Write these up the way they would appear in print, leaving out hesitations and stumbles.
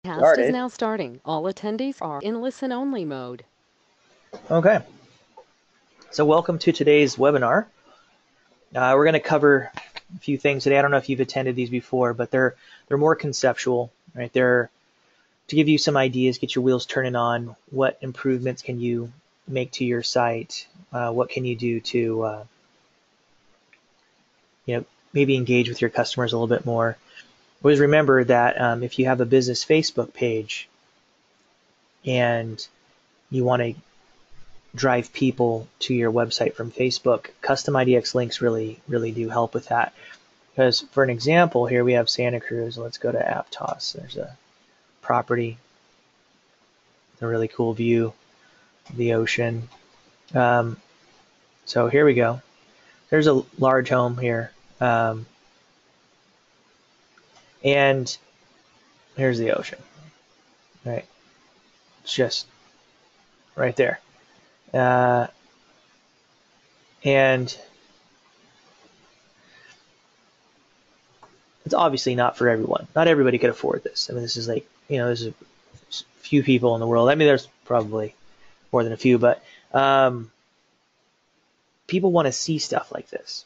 Cast is now starting. All attendees are in listen-only mode. Okay, so welcome to today's webinar. We're going to cover a few things today. I don't know if you've attended these before, but they're more conceptual, right? They're to give you some ideas, get your wheels turning on. What improvements can you make to your site? What can you do to maybe engage with your customers a little bit more? Always remember that if you have a business Facebook page and you want to drive people to your website from Facebook, Custom IDX links really do help with that. Because for an example, here we have Santa Cruz. Let's go to Aptos. There's a property, a really cool view of the ocean. So here we go. There's a large home here. And here's the ocean, right? It's just right there. And it's obviously not for everyone. Not everybody could afford this. I mean, this is like, there's a few people in the world. I mean, there's probably more than a few, but people want to see stuff like this.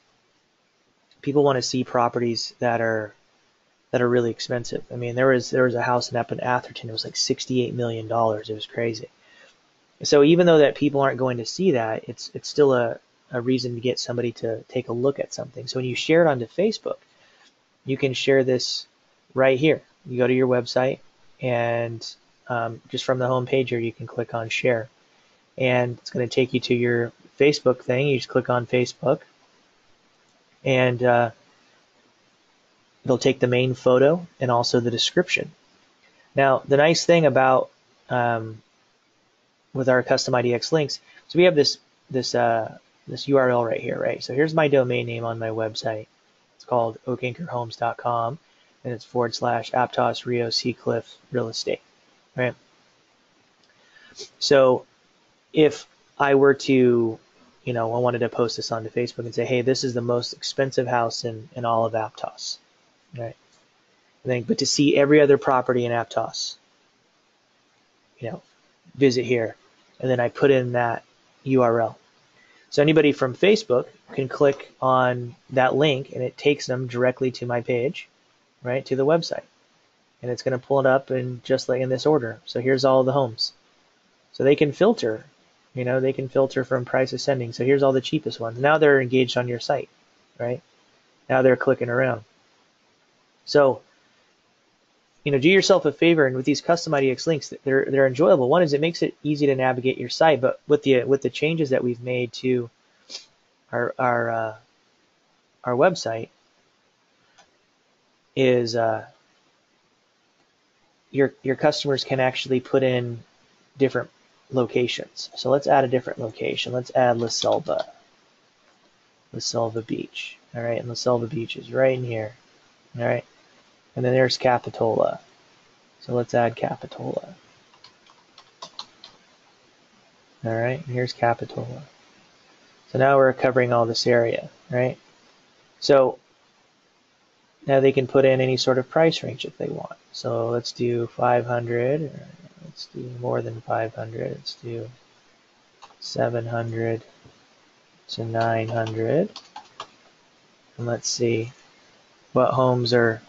People want to see properties that are really expensive. I mean, there was a house up in Atherton. It was like $68 million. It was crazy. So even though that people aren't going to see that, it's still a reason to get somebody to take a look at something. So when you share it onto Facebook, you can share this right here. You go to your website and just from the home page here, you can click on share. And it's going to take you to your Facebook thing. You just click on Facebook and it'll take the main photo and also the description. Now, the nice thing about with our custom IDX links, so we have this URL right here, right? So here's my domain name on my website. It's called oakanchorhomes.com, and it's / Aptos Rio Seacliff Real Estate, right? So if I were to, I wanted to post this onto Facebook and say, hey, this is the most expensive house in all of Aptos, right? But to see every other property in Aptos, visit here. And then I put in that URL. So anybody from Facebook can click on that link and it takes them directly to my page, right, to the website. And it's going to pull it up in just like in this order. So here's all the homes. So they can filter, they can filter from price ascending. So here's all the cheapest ones. Now they're engaged on your site, right? Now they're clicking around. So do yourself a favor, and with these custom IDX links, they're enjoyable. One is it makes it easy to navigate your site, but with the changes that we've made to our website, is your customers can actually put in different locations. So let's add a different location. Let's add La Selva Beach. All right, and La Selva Beach is right in here. All right. And then there's Capitola. So let's add Capitola. All right, and here's Capitola. So now we're covering all this area, right? So now they can put in any sort of price range if they want. So let's do 500, or let's do more than 500. Let's do 700 to 900. And let's see what homes are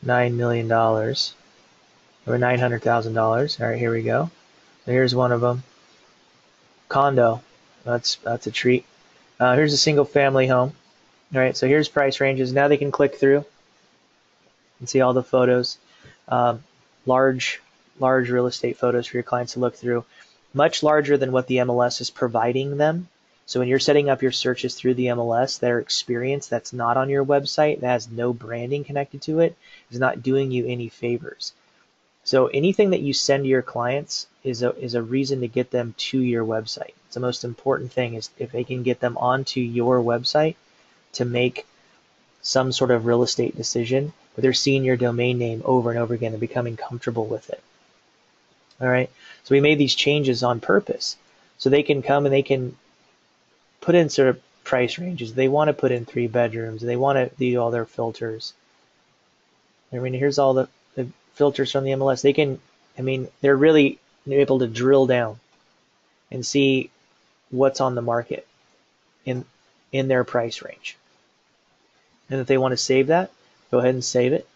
$9 million or $900,000. All right, here we go. So here's one of them. Condo. That's a treat. Here's a single family home. All right, so here's price ranges. Now they can click through and see all the photos. Large real estate photos for your clients to look through. Much larger than what the MLS is providing them. So when you're setting up your searches through the MLS, their experience that's not on your website, that has no branding connected to it, is not doing you any favors. So anything that you send to your clients is a reason to get them to your website. It's the most important thing is if they can get them onto your website to make some sort of real estate decision, but they're seeing your domain name over and over again and becoming comfortable with it. All right. So we made these changes on purpose. So they can come and they can put in sort of price ranges. They want to put in 3 bedrooms. They want to do all their filters. I mean, here's all the filters from the MLS, they can, I mean, they're really able to drill down and see what's on the market in their price range. And if they want to save that, go ahead and save it.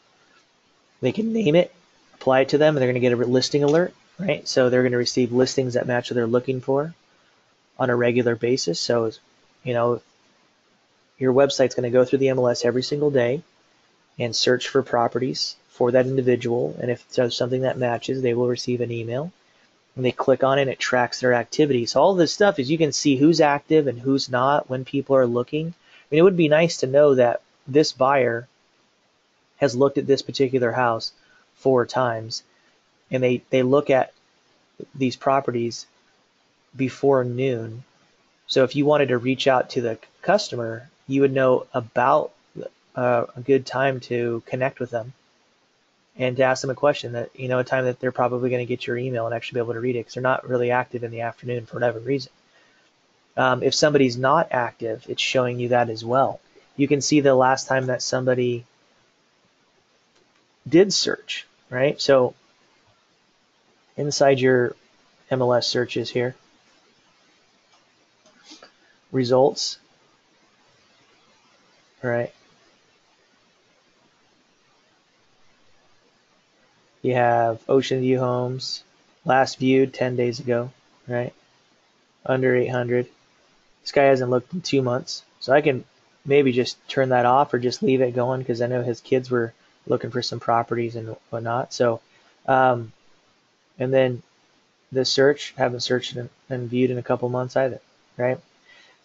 They can name it, apply it to them, and they're going to get a listing alert, right? So they're going to receive listings that match what they're looking for on a regular basis. So, you know, your website's going to go through the MLS every single day and search for properties for that individual. And if there's something that matches, they will receive an email. When they click on it, it tracks their activity. So all this stuff is you can see who's active and who's not when people are looking. I mean, it would be nice to know that this buyer has looked at this particular house 4 times, and they look at these properties before noon. So if you wanted to reach out to the customer, you would know about a good time to connect with them and to ask them a question that, you know, a time that they're probably going to get your email and actually be able to read it because they're not really active in the afternoon for whatever reason. If somebody's not active, it's showing you that as well. You can see the last time that somebody did search, right? So inside your MLS searches here, results, right? You have Ocean View Homes, last viewed 10 days ago, right? Under 800. This guy hasn't looked in 2 months, so I can maybe just turn that off or just leave it going because I know his kids were looking for some properties and whatnot. So, and then the search, haven't searched and viewed in a couple months either, right?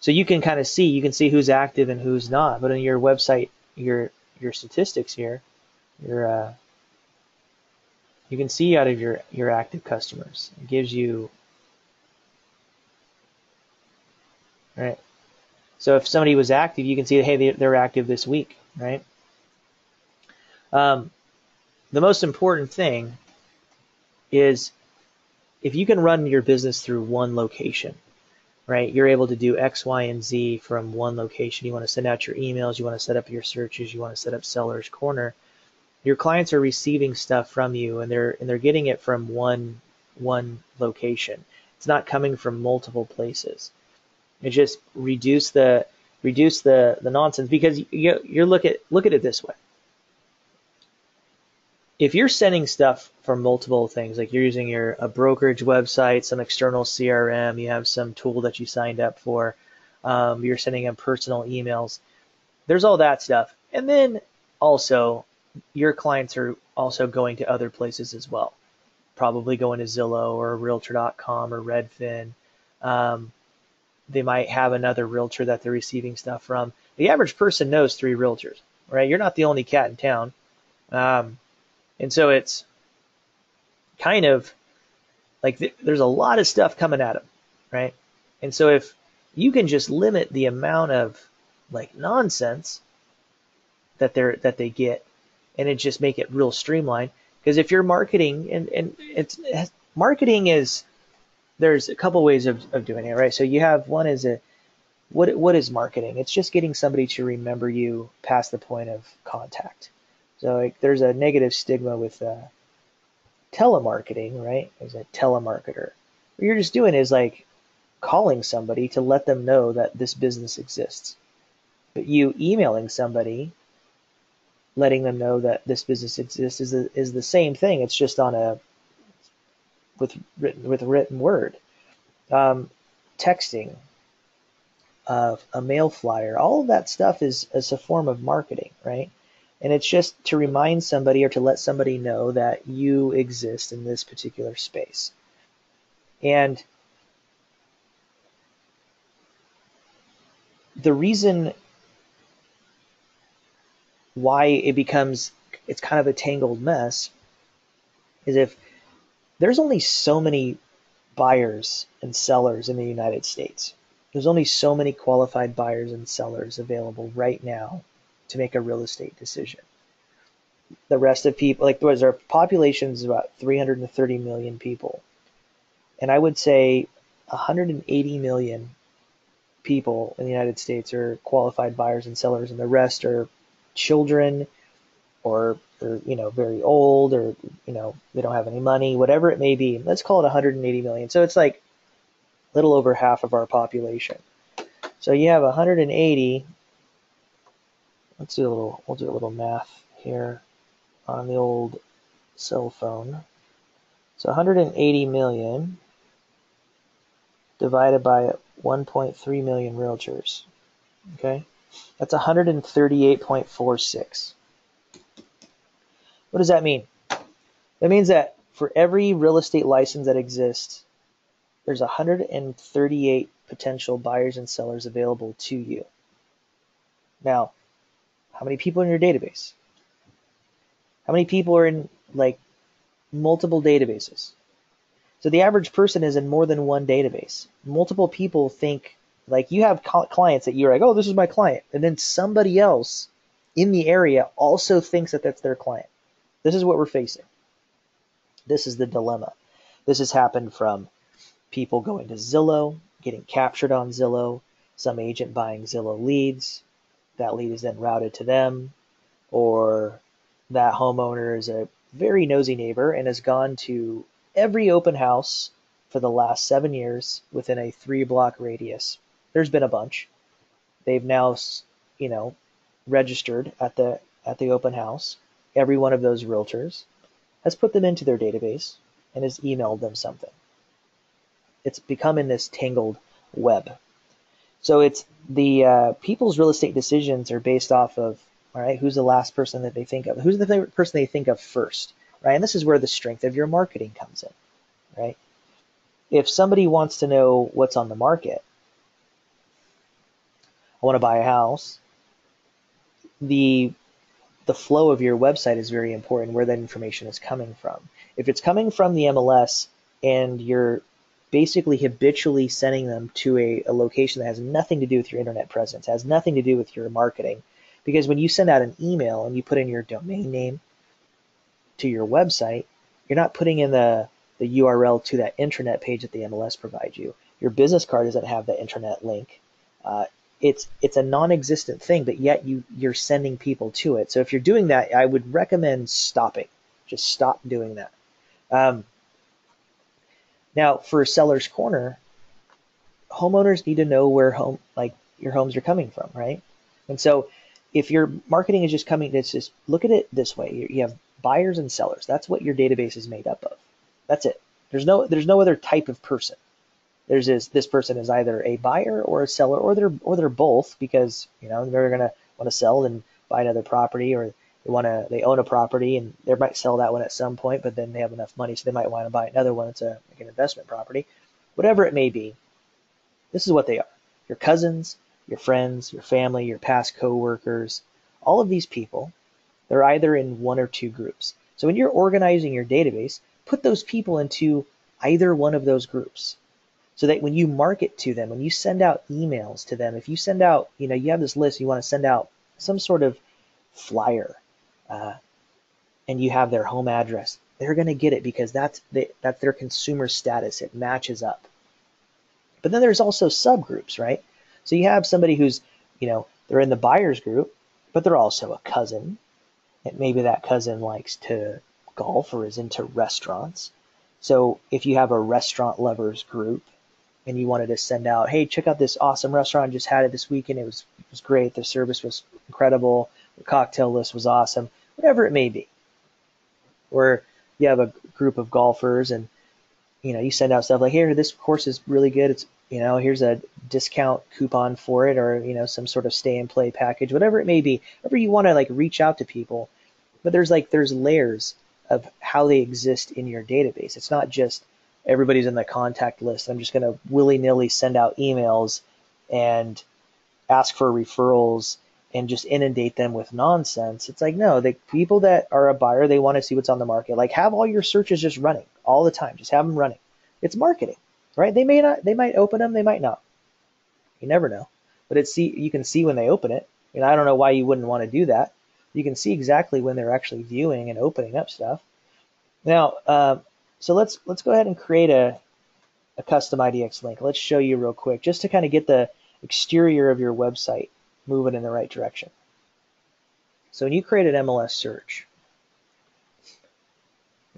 So you can kind of see, you can see who's active and who's not. But on your website, your statistics here, you can see out of your active customers. It gives you, right? So if somebody was active, you can see, hey, they're active this week, right? The most important thing is if you can run your business through one location, right? You're able to do X, Y, and Z from one location. You want to send out your emails, you want to set up your searches, you want to set up Seller's Corner. Your clients are receiving stuff from you, and they're getting it from one location. It's not coming from multiple places. It just reduce the nonsense because you look at it this way. If you're sending stuff for multiple things, like you're using a brokerage website, some external CRM, you have some tool that you signed up for, you're sending them personal emails, there's all that stuff. And then also your clients are also going to other places as well, probably going to Zillow or Realtor.com or Redfin. They might have another realtor that they're receiving stuff from. The average person knows 3 realtors, right? You're not the only cat in town. And so it's kind of like there's a lot of stuff coming at them, right? And so if you can just limit the amount of like nonsense that they get, and it just make it real streamlined. Because if you're marketing, and marketing is, there's a couple ways of doing it, right? So you have one is what is marketing? It's just getting somebody to remember you past the point of contact. So like, there's a negative stigma with telemarketing, right? As a telemarketer. What you're just doing is like calling somebody to let them know that this business exists. But you emailing somebody, letting them know that this business exists is the same thing. It's just on with written word. Texting, a mail flyer, all of that stuff is a form of marketing, right? And it's just to remind somebody or to let somebody know that you exist in this particular space. And the reason why it's kind of a tangled mess is if there's only so many buyers and sellers in the United States. There's only so many qualified buyers and sellers available right now to make a real estate decision. The rest of people, like our population is about 330 million people. And I would say 180 million people in the United States are qualified buyers and sellers, and the rest are children or very old, or they don't have any money, whatever it may be. Let's call it 180 million. So it's like a little over half of our population. So you have 180. We'll do a little math here on the old cell phone. So 180 million divided by 1.3 million realtors. Okay, that's 138.46. What does that mean? That means that for every real estate license that exists, there's 138 potential buyers and sellers available to you. Now, how many people in your database? How many people are in like multiple databases? So the average person is in more than one database. Multiple people think, like, you have clients that you're like, oh, this is my client. And then somebody else in the area also thinks that that's their client. This is what we're facing. This is the dilemma. This has happened from people going to Zillow, getting captured on Zillow, some agent buying Zillow leads. That lead is then routed to them, or that homeowner is a very nosy neighbor and has gone to every open house for the last 7 years within a 3-block radius. There's been a bunch. They've now, registered at the open house. Every one of those realtors has put them into their database and has emailed them something. It's become in this tangled web. So it's the people's real estate decisions are based off of, all right, who's the last person that they think of? Who's the favorite person they think of first, right? And this is where the strength of your marketing comes in, right? If somebody wants to know what's on the market, I want to buy a house, the flow of your website is very important, where that information is coming from. If it's coming from the MLS and you're basically habitually sending them to a location that has nothing to do with your internet presence, has nothing to do with your marketing, because when you send out an email and you put in your domain name to your website, you're not putting in the URL to that intranet page that the MLS provides you. Your business card doesn't have the intranet link. It's a non-existent thing, but yet you're sending people to it. So if you're doing that, I would recommend stopping. Just stop doing that. Now, for Seller's Corner, homeowners need to know where your homes are coming from, right? And so if your marketing is just coming, it's just look at it this way. You have buyers and sellers. That's what your database is made up of. That's it. There's no other type of person. There's this person is either a buyer or a seller, or they're both, because they're gonna want to sell and buy another property, or they own a property and they might sell that one at some point, but then they have enough money so they might want to buy another one. It's like an investment property, whatever it may be. This is what they are: your cousins, your friends, your family, your past coworkers. All of these people, they're either in one or two groups. So when you're organizing your database, put those people into either one of those groups, so that when you market to them, when you send out emails to them, if you send out, you have this list, you want to send out some sort of flyer, and you have their home address, they're going to get it because that's their consumer status. It matches up. But then there's also subgroups, right? So you have somebody who's, they're in the buyer's group, but they're also a cousin. And maybe that cousin likes to golf or is into restaurants. So if you have a restaurant lovers group and you wanted to send out, hey, check out this awesome restaurant, just had it this weekend, it was great, the service was incredible, the cocktail list was awesome, whatever it may be. Or you have a group of golfers and you send out stuff like, here, this course is really good, it's here's a discount coupon for it, or some sort of stay and play package, whatever it may be. Whatever you want to reach out to people. But there's layers of how they exist in your database. It's not just everybody's in the contact list. I'm just going to willy-nilly send out emails and ask for referrals and just inundate them with nonsense. It's like, no, the people that are a buyer, they want to see what's on the market. Have all your searches just running all the time. Just have them running. It's marketing, right? They might open them, they might not. You never know. But you can see when they open it. I don't know why you wouldn't want to do that. You can see exactly when they're actually viewing and opening up stuff. Now, so let's go ahead and create a custom IDX link. Let's show you real quick, just to kind of get the exterior of your website moving in the right direction. So when you create an MLS search,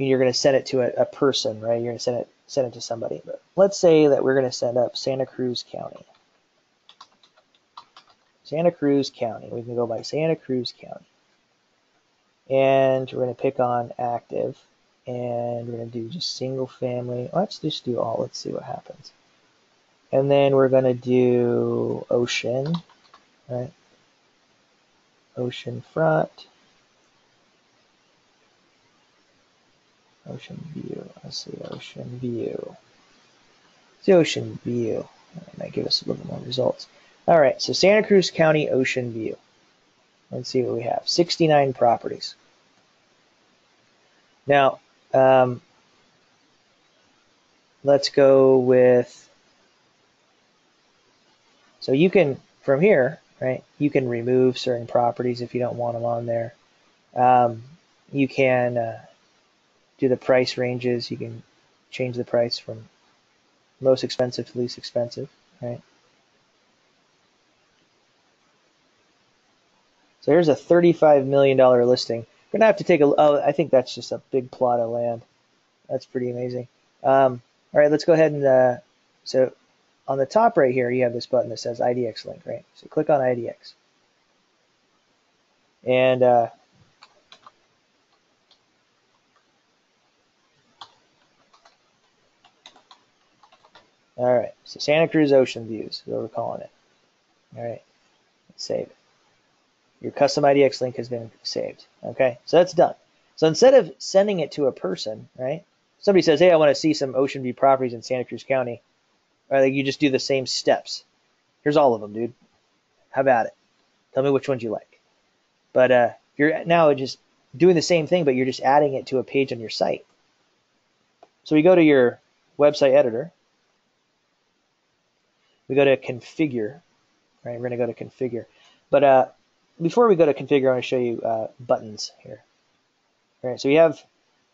you're going to send it to a person, right? You're going to send it to somebody. But let's say that we're going to send up Santa Cruz County. Santa Cruz County. We can go by Santa Cruz County. And we're going to pick on active. And we're going to do just single family. Let's just do all. Let's see what happens. And then we're going to do ocean, right? Ocean front. Ocean view. Let's see, ocean view. Let's see, ocean view. That might give us a little more results. All right, so Santa Cruz County ocean view. Let's see what we have. 69 properties. Now, let's go with, so you can, from here, right, you can remove certain properties if you don't want them on there. You can do the price ranges. You can change the price from most expensive to least expensive, right? So here's a $35 million listing. We're going to have to take a, oh, I think that's just a big plot of land. That's pretty amazing. All right, let's go ahead and, so on the top right here, you have this button that says IDX link, right? So click on IDX. And all right, so Santa Cruz Ocean Views is what we're calling it. All right, let's save it. Your custom IDX link has been saved. Okay, so that's done. So instead of sending it to a person, right? Somebody says, hey, I want to see some ocean view properties in Santa Cruz County. Or you just do the same steps. Here's all of them, dude. How about it? Tell me which ones you like. But you're now just doing the same thing, but you're just adding it to a page on your site. So we go to your website editor. We go to configure, right? We're going to go to configure. But before we go to configure, I want to show you buttons here. All right, so we have,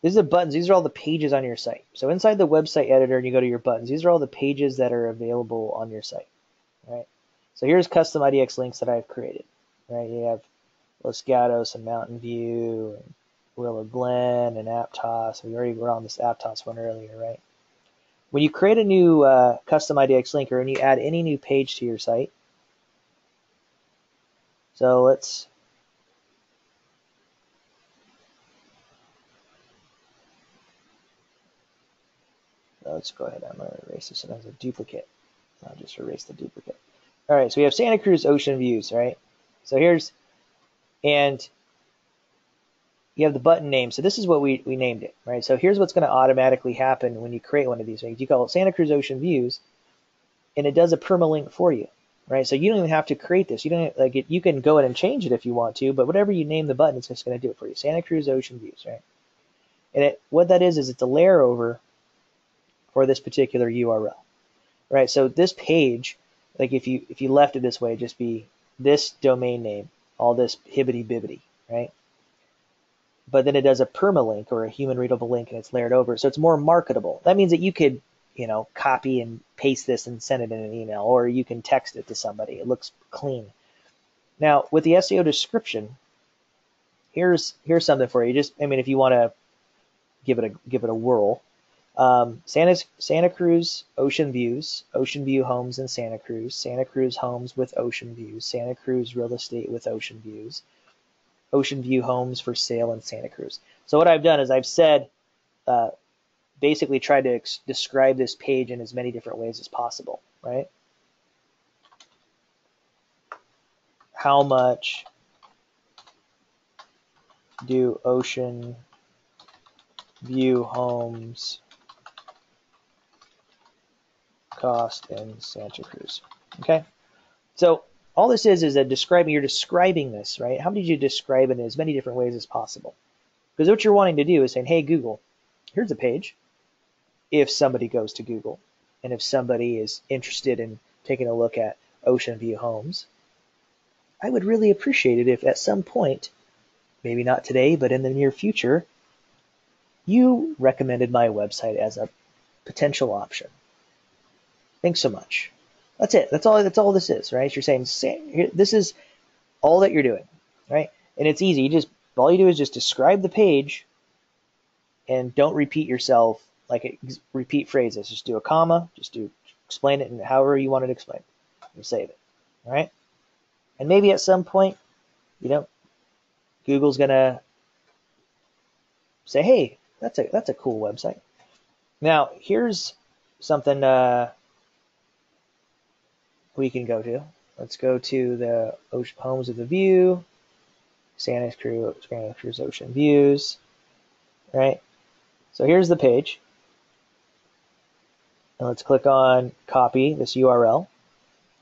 these are the buttons. These are all the pages on your site. So inside the website editor, and you go to your buttons, these are all the pages that are available on your site. All right. So here's custom IDX links that I've created. Right. You have Los Gatos and Mountain View and Willow Glen and Aptos. We already were on this Aptos one earlier, right? When you create a new custom IDX link, or when you add any new page to your site, so let's go ahead. I'm going to erase this as a duplicate. I'll just erase the duplicate. All right, so we have Santa Cruz Ocean Views, right? So here's, and you have the button name. So this is what we named it, right? So here's what's going to automatically happen when you create one of these. Right? You call it Santa Cruz Ocean Views, and it does a permalink for you, right? So you don't even have to create this. You don't like it. You can go in and change it if you want to, but whatever you name the button, it's just going to do it for you. Santa Cruz Ocean Views, right? And what that is it's a layer over for this particular URL, right? So this page, like if you left it this way, just be this domain name, all this hibbity bibbity, right? But then it does a permalink or a human readable link, and it's layered over, so it's more marketable. That means that you could, copy and paste this and send it in an email, or you can text it to somebody. It looks clean. Now with the SEO description, here's something for you. Just, if you want to give it a whirl. Santa Cruz Ocean Views, Ocean View Homes in Santa Cruz Homes with Ocean Views, Santa Cruz Real Estate with Ocean Views, Ocean View Homes for sale in Santa Cruz. So what I've done is I've said, basically tried to describe this page in as many different ways as possible, right? How much do Ocean View Homes cost in Santa Cruz? Okay, so all this is a you're describing this, right? How did you describe it in as many different ways as possible? Because what you're wanting to do is saying, hey Google, here's a page. If somebody goes to Google, and if somebody is interested in taking a look at Ocean View Homes, I would really appreciate it if at some point, maybe not today, but in the near future, you recommended my website as a potential option. Thanks so much. That's it. That's all this is, right? You're saying this is all that you're doing, right? And it's easy. All you do is just describe the page, and don't repeat yourself, like repeat phrases. Just do a comma, explain it in however you want it explained, and save it. All right. And maybe at some point, Google's gonna say, hey, that's a cool website. Now here's something we can go to. Let's go to the homes of the view, Santa Cruz Ocean Views, right? So here's the page. And let's click on copy this URL.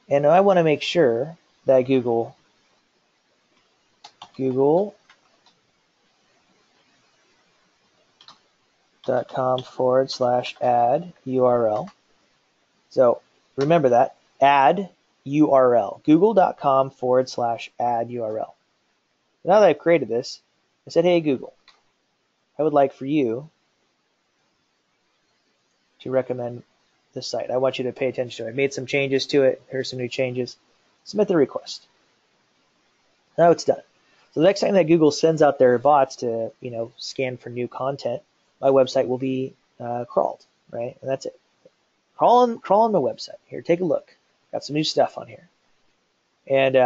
And I want to make sure that google.com/add URL. So remember that, add URL, google.com/add URL. Now that I've created this, I said, hey, Google, I would like for you to recommend this site. I want you to pay attention to it. I made some changes to it. Here's some new changes. Submit the request. Now it's done. So the next time that Google sends out their bots to, scan for new content, my website will be crawled, right? And that's it. Crawl on my website. Here, take a look. Got some new stuff on here. And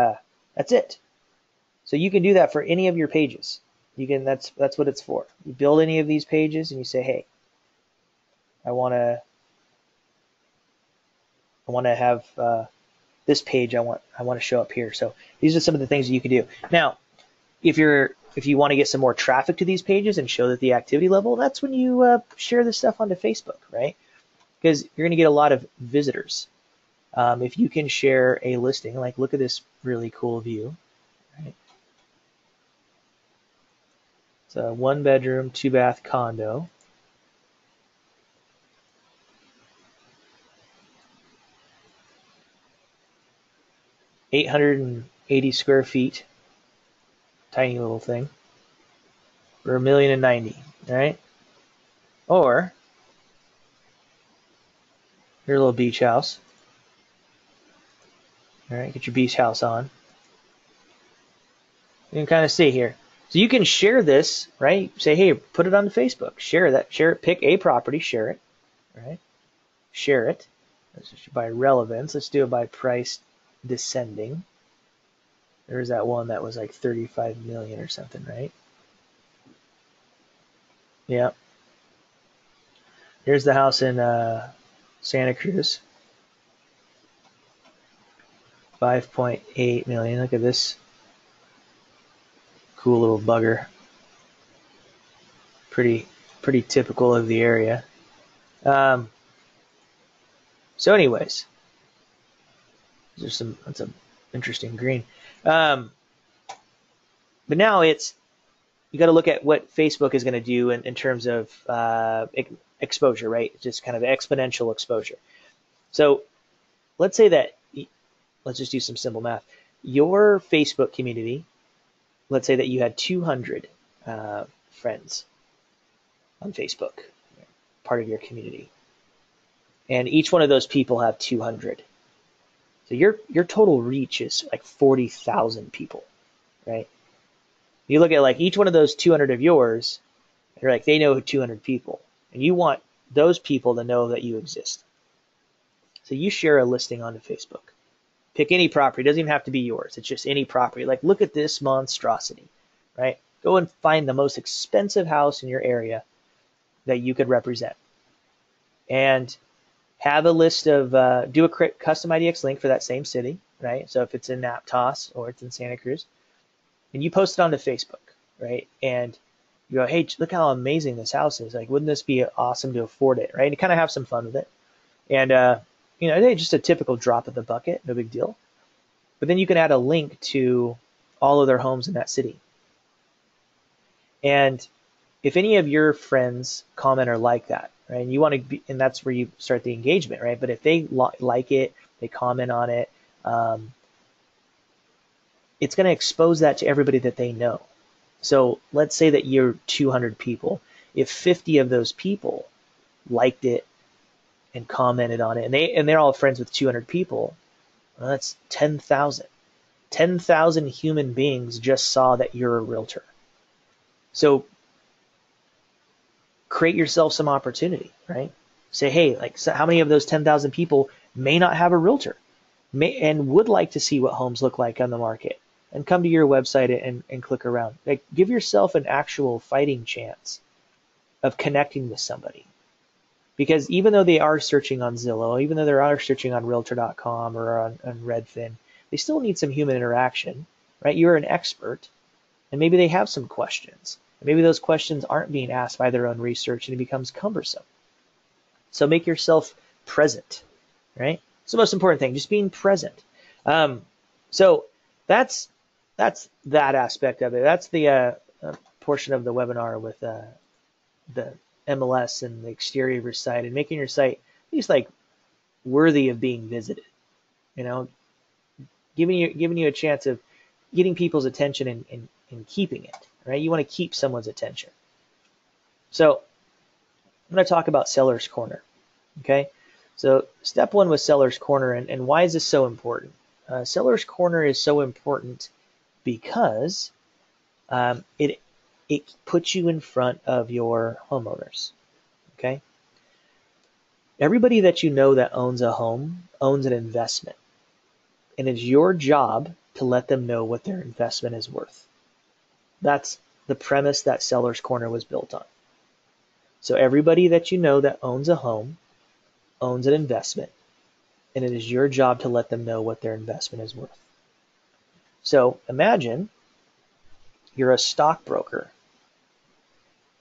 that's it. So you can do that for any of your pages. That's what it's for. You build any of these pages and you say, hey, I want to have this page. I want to show up here. So these are some of the things that you can do. Now, if you want to get some more traffic to these pages and show that the activity level, that's when you share this stuff onto Facebook, right? Because you're going to get a lot of visitors. If you can share a listing, like look at this really cool view, right? It's a 1-bedroom, 2-bath condo. $880 square feet, tiny little thing, for $1,090,000, right? Or your little beach house. All right, get your beach house on. You can kind of see here. So you can share this, right? Say, hey, put it on the Facebook. Share it. Pick a property, share it, right? Share it. Let's just by relevance. Let's do it by price descending. There's that one that was like 35 million or something, right? Yeah. Here's the house in Santa Cruz. 5.8 million. Look at this cool little bugger. Pretty typical of the area. So anyways, that's an interesting green. But now you got to look at what Facebook is going to do in terms of exposure, right? Just kind of exponential exposure. So let's say that, let's just do some simple math. Your Facebook community, let's say that you had 200 friends on Facebook, part of your community. And each one of those people have 200. So your total reach is like 40,000 people, right? You look at like each one of those 200 of yours, you're like, they know 200 people. And you want those people to know that you exist. So you share a listing onto Facebook. Pick any property. It doesn't even have to be yours. It's just any property. Like, look at this monstrosity, right? Go and find the most expensive house in your area that you could represent. And have a list of, do a custom IDX link for that same city, right? So if it's in Aptos or it's in Santa Cruz, and you post it onto Facebook, right? And you go, hey, look how amazing this house is. Like, wouldn't this be awesome to afford it, right? And you kind of have some fun with it. And, just a typical drop of the bucket, no big deal. But then you can add a link to all of their homes in that city. And if any of your friends comment or like that, right, and you want to be, and that's where you start the engagement, right? But if they like it, they comment on it, it's going to expose that to everybody that they know. So let's say that you're 200 people. If 50 of those people liked it and commented on it, and they're all friends with 200 people, well, that's 10,000. 10,000 human beings just saw that you're a realtor. So create yourself some opportunity, right? Say, hey, like, so how many of those 10,000 people may not have a realtor and would like to see what homes look like on the market and come to your website and click around. Like, give yourself an actual fighting chance of connecting with somebody. Because even though they are searching on Zillow, even though they are searching on Realtor.com or on Redfin, they still need some human interaction, right? You're an expert, and maybe they have some questions. And maybe those questions aren't being asked by their own research, and it becomes cumbersome. So make yourself present, right? It's the most important thing, just being present. So that's that aspect of it. That's the portion of the webinar with the MLS and the exterior of your site and making your site at least like worthy of being visited. You know, giving you a chance of getting people's attention and keeping it, right? You want to keep someone's attention. So I'm going to talk about Seller's Corner. Okay, so step one was Seller's Corner, and why is this so important? Seller's Corner is so important because it puts you in front of your homeowners. Okay, everybody that you know that owns a home owns an investment, and it's your job to let them know what their investment is worth. That's the premise that Seller's Corner was built on. So everybody that you know that owns a home owns an investment, and it is your job to let them know what their investment is worth. So imagine you're a stockbroker,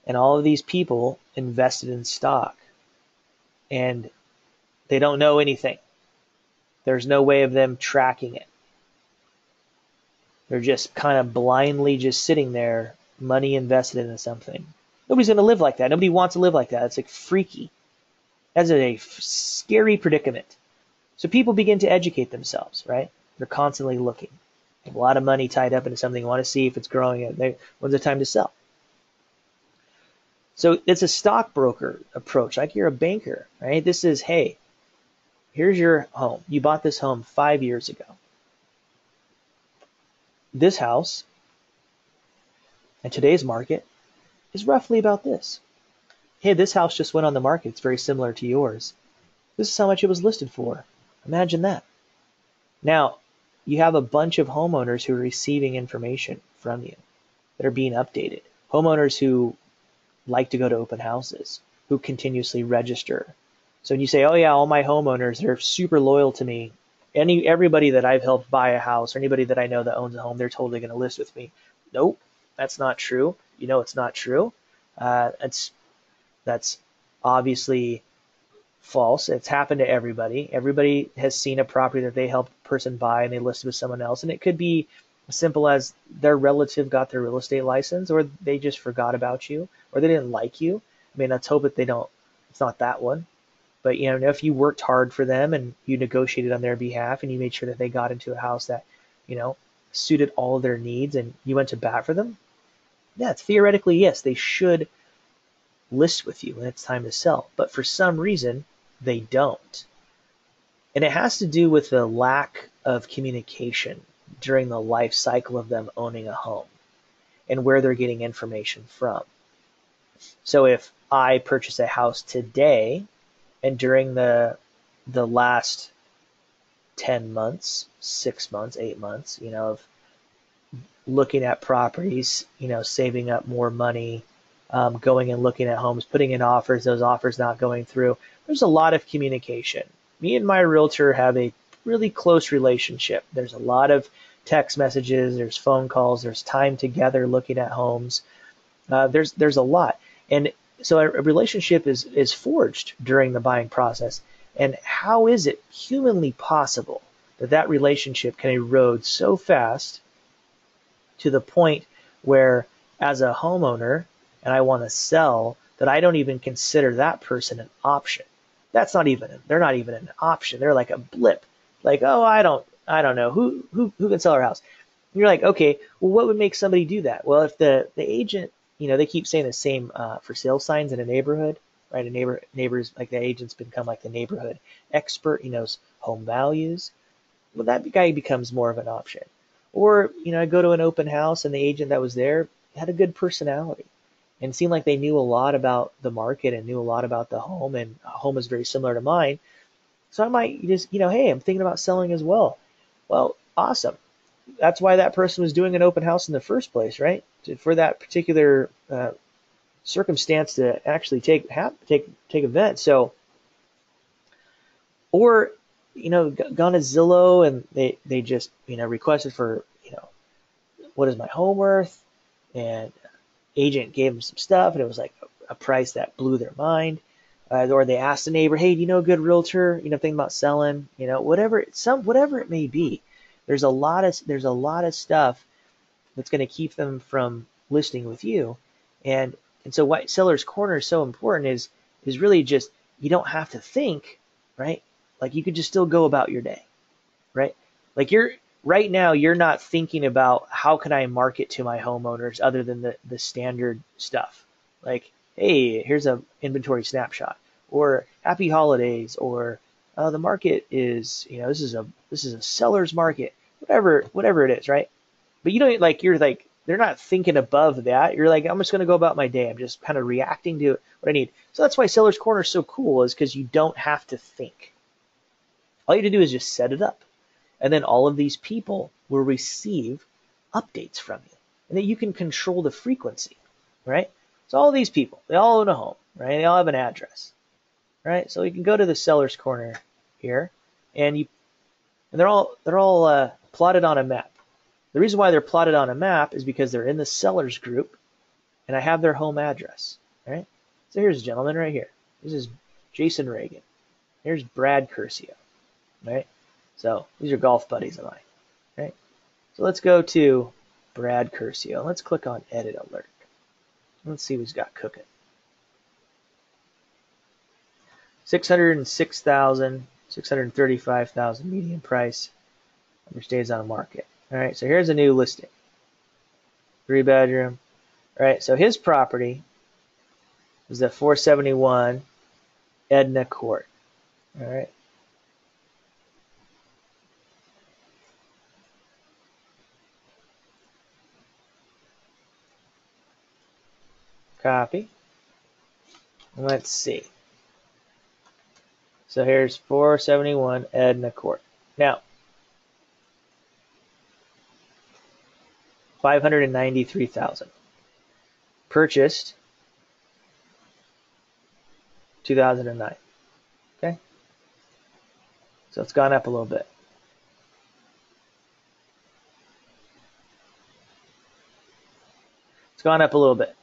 and all of these people invested in stock, and they don't know anything. There's no way of them tracking it. They're just kind of blindly just sitting there, money invested into something. Nobody's going to live like that. Nobody wants to live like that. It's like freaky. That's a scary predicament. So people begin to educate themselves, right? They're constantly looking. They have a lot of money tied up into something. They want to see if it's growing. When's the time to sell? So it's a stockbroker approach, like you're a banker, right? This is, hey, here's your home. You bought this home 5 years ago. This house, in today's market, is roughly about this. Hey, this house just went on the market. It's very similar to yours. This is how much it was listed for. Imagine that. Now, you have a bunch of homeowners who are receiving information from you that are being updated. Homeowners who like to go to open houses, who continuously register. So when you say, oh yeah, all my homeowners, they're super loyal to me. Everybody that I've helped buy a house or anybody that I know that owns a home, they're totally going to list with me. Nope, that's not true. You know it's not true. That's obviously false. It's happened to everybody. Everybody has seen a property that they helped a person buy and they listed with someone else. And it could be as simple as their relative got their real estate license, or they just forgot about you, or they didn't like you. I mean, let's hope that it's not that one. But you know, if you worked hard for them and you negotiated on their behalf and you made sure that they got into a house that, you know, suited all their needs and you went to bat for them, yeah, theoretically, yes, they should list with you when it's time to sell. But for some reason, they don't. And it has to do with the lack of communication during the life cycle of them owning a home and where they're getting information from. So if I purchase a house today and during the last 10 months, 6 months, 8 months, you know, of looking at properties, you know, saving up more money, going and looking at homes, putting in offers, those offers not going through. There's a lot of communication. Me and my realtor have a really close relationship. There's a lot of text messages, there's phone calls, there's time together looking at homes. There's a lot. And so a relationship is forged during the buying process. And how is it humanly possible that that relationship can erode so fast to the point where as a homeowner and I want to sell that I don't even consider that person an option? They're not even an option. They're like a blip. Like, oh, I don't know who can sell our house. And you're like, okay, well, what would make somebody do that? Well, if the agent, you know, they keep saying the same for sale signs in a neighborhood, right? Neighbors, like the agent's become like the neighborhood expert. He knows home values. Well, that guy becomes more of an option. Or, you know, I go to an open house and the agent that was there had a good personality. and seemed like they knew a lot about the market and knew a lot about the home, and a home is very similar to mine. So I might just, hey, I'm thinking about selling as well. Well, awesome. That's why that person was doing an open house in the first place, right? For that particular circumstance to actually take event. So, or gone to Zillow and they just requested for what is my home worth, and agent gave them some stuff, and it was like a price that blew their mind. Or they asked the neighbor, hey, do you know a good realtor? Thinking about selling, whatever it may be. There's a lot of stuff that's going to keep them from listing with you. And so why Seller's Corner is so important is really just, you don't have to think, right? Like you could just still go about your day, right? Like right now, you're not thinking about how can I market to my homeowners other than the standard stuff. Like, hey, here's a inventory snapshot, or happy holidays, or the market is, this is a seller's market, whatever it is, right? But they're not thinking above that. You're like, I'm just going to go about my day. I'm just kind of reacting to what I need. So that's why Seller's Corner is so cool, is because you don't have to think. All you have to do is just set it up. And then all of these people will receive updates from you. And then you can control the frequency, right? So all these people, they all own a home, right? They all have an address, right? So you can go to the Seller's Corner here, and they're all plotted on a map. The reason why they're plotted on a map is because they're in the sellers group, and I have their home address, right? So here's a gentleman right here. This is Jason Reagan. Here's Brad Curcio, right? So these are golf buddies of mine, right? So let's go to Brad Curcio. Let's click on Edit Alert. Let's see who's got cooking. 606,000, 635,000 median price. Stays on the market. All right, so here's a new listing. 3-bedroom. All right, so his property is the 471 Edna Court. All right. Copy. Let's see. So here's 471 Edna Court. Now, 593,000. Purchased 2009. Okay. So it's gone up a little bit. It's gone up a little bit.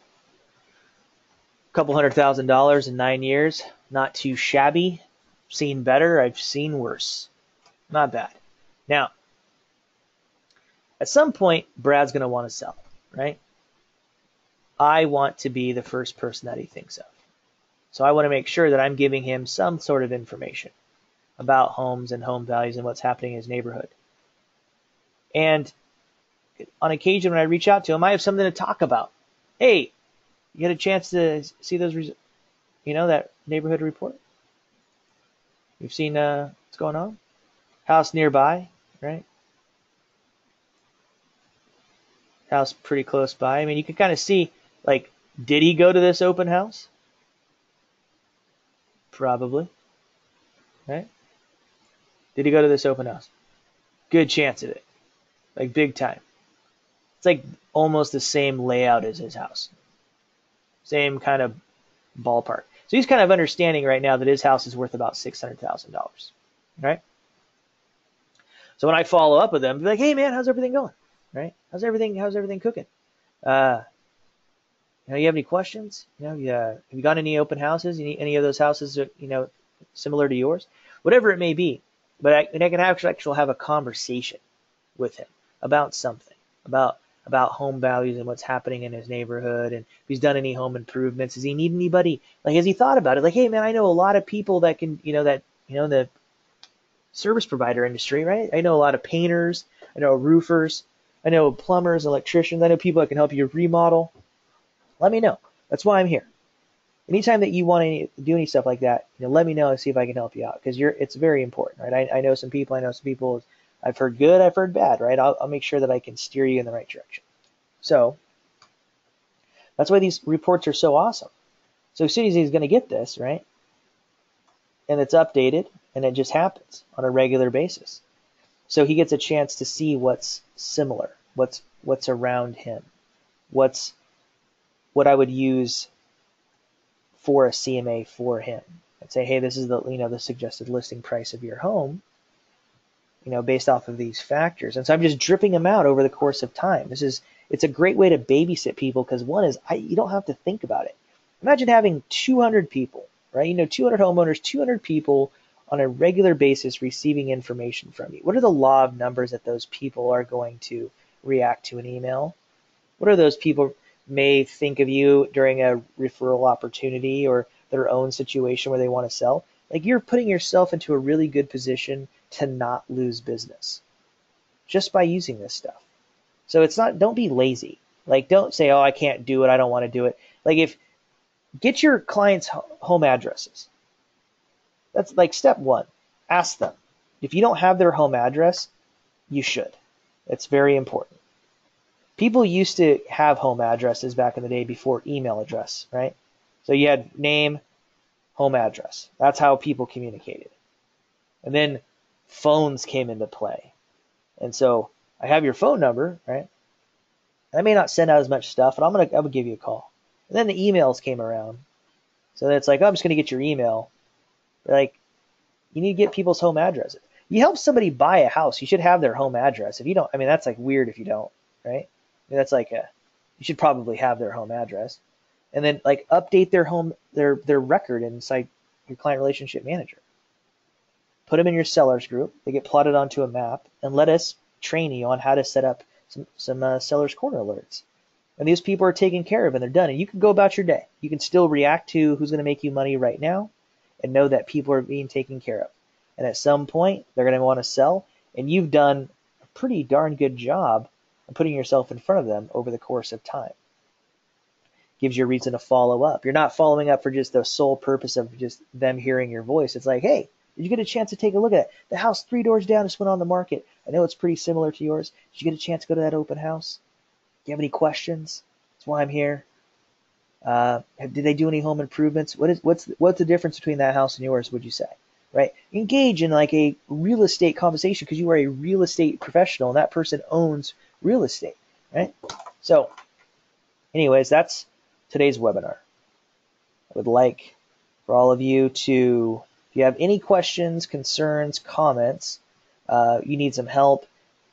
A couple $100,000 in 9 years. Not too shabby. Seen better. I've seen worse. Not bad. Now, at some point, Brad's going to want to sell, right? I want to be the first person that he thinks of. So I want to make sure that I'm giving him some sort of information about homes and home values and what's happening in his neighborhood. And on occasion, when I reach out to him, I have something to talk about. Hey, you get a chance to see those, that neighborhood report? You've seen what's going on? House nearby, right? House pretty close by. I mean, you can kind of see, like, did he go to this open house? Probably. Right? Did he go to this open house? Good chance of it. Like, big time. It's like almost the same layout as his house. Same kind of ballpark. So he's kind of understanding right now that his house is worth about $600,000. Right? So when I follow up with him, be like, hey man, how's everything going? Right? How's everything cooking? You have any questions? Have you got any open houses? Any of those houses, similar to yours? Whatever it may be. But I can actually have a conversation with him about something, about home values and what's happening in his neighborhood, and if he's done any home improvements. Does he need anybody? Like, has he thought about it? Like, hey man, I know a lot of people that can, in the service provider industry, right? I know a lot of painters, I know roofers, I know plumbers, electricians, I know people that can help you remodel. Let me know. That's why I'm here. Anytime that you want to do any stuff like that, let me know and see if I can help you out, because it's very important, right? I know some people. I've heard good, I've heard bad, right? I'll make sure that I can steer you in the right direction. So That's why these reports are so awesome. So as soon as he's going to get this, right, and it's updated, and it just happens on a regular basis. So he gets a chance to see what's similar, what's around him, what I would use for a CMA for him, and say, hey, this is the suggested listing price of your home, based off of these factors. And so I'm just dripping them out over the course of time. It's a great way to babysit people, because one is you don't have to think about it. Imagine having 200 people, right? 200 homeowners, 200 people on a regular basis receiving information from you. What are the law of numbers that those people are going to react to an email? What are those people may think of you during a referral opportunity or their own situation where they want to sell? Like, you're putting yourself into a really good position to not lose business just by using this stuff. So don't be lazy. Like, don't say, oh, I can't do it, I don't want to do it. Like, get your clients' home addresses. That's like step one. Ask them. If you don't have their home address, you should. It's very important. People used to have home addresses back in the day before email address, right? So you had name, home address. That's how people communicated. And then phones came into play. And so I have your phone number, right? I may not send out as much stuff, but I would give you a call. And then the emails came around. So it's like, oh, I'm just going to get your email. Like, you need to get people's home addresses. You help somebody buy a house, you should have their home address. If you don't, that's like weird if you don't, right? That's like you should probably have their home address. And then like update their record inside your client relationship manager. Put them in your sellers group. They get plotted onto a map, and let us train you on how to set up some sellers corner alerts. And these people are taken care of, and they're done. And you can go about your day. You can still react to who's going to make you money right now, and know that people are being taken care of. And at some point, they're going to want to sell, and you've done a pretty darn good job of putting yourself in front of them over the course of time. Gives you a reason to follow up. You're not following up for just the sole purpose of just them hearing your voice. It's like, hey, did you get a chance to take a look at it? The house 3 doors down just went on the market. I know it's pretty similar to yours. Did you get a chance to go to that open house? Do you have any questions? That's why I'm here. Did they do any home improvements? What's the difference between that house and yours, would you say? Right? Engage in like a real estate conversation, because you are a real estate professional and that person owns real estate, right? So anyways, that's today's webinar. I would like for all of you to, if you have any questions, concerns, comments, you need some help,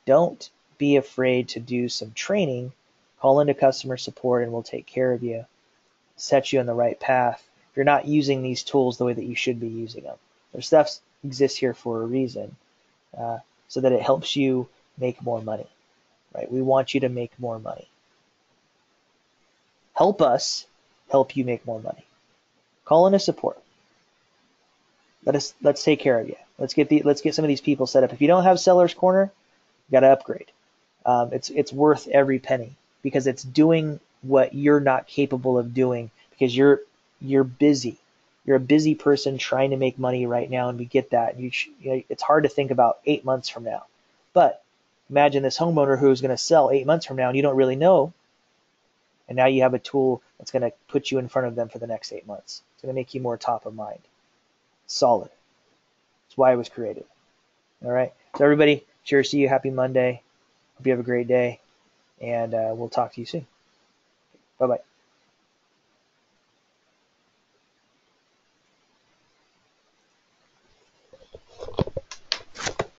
don't be afraid to do some training. Call into customer support and we'll take care of you, set you on the right path. If you're not using these tools the way that you should be using them, their stuff exists here for a reason, so that it helps you make more money, right? We want you to make more money. Help us help you make more money. Call into support. Let's take care of you. Let's get some of these people set up. If you don't have Seller's Corner, you got to upgrade. It's worth every penny, because it's doing what you're not capable of doing, because you're busy. You're a busy person trying to make money right now, and we get that. It's hard to think about 8 months from now. But imagine this homeowner who's going to sell 8 months from now, and you don't really know. And now you have a tool that's going to put you in front of them for the next 8 months. It's going to make you more top of mind. Solid. That's why it was created. All right. So everybody, cheers to you. Happy Monday. Hope you have a great day. And we'll talk to you soon. Bye-bye.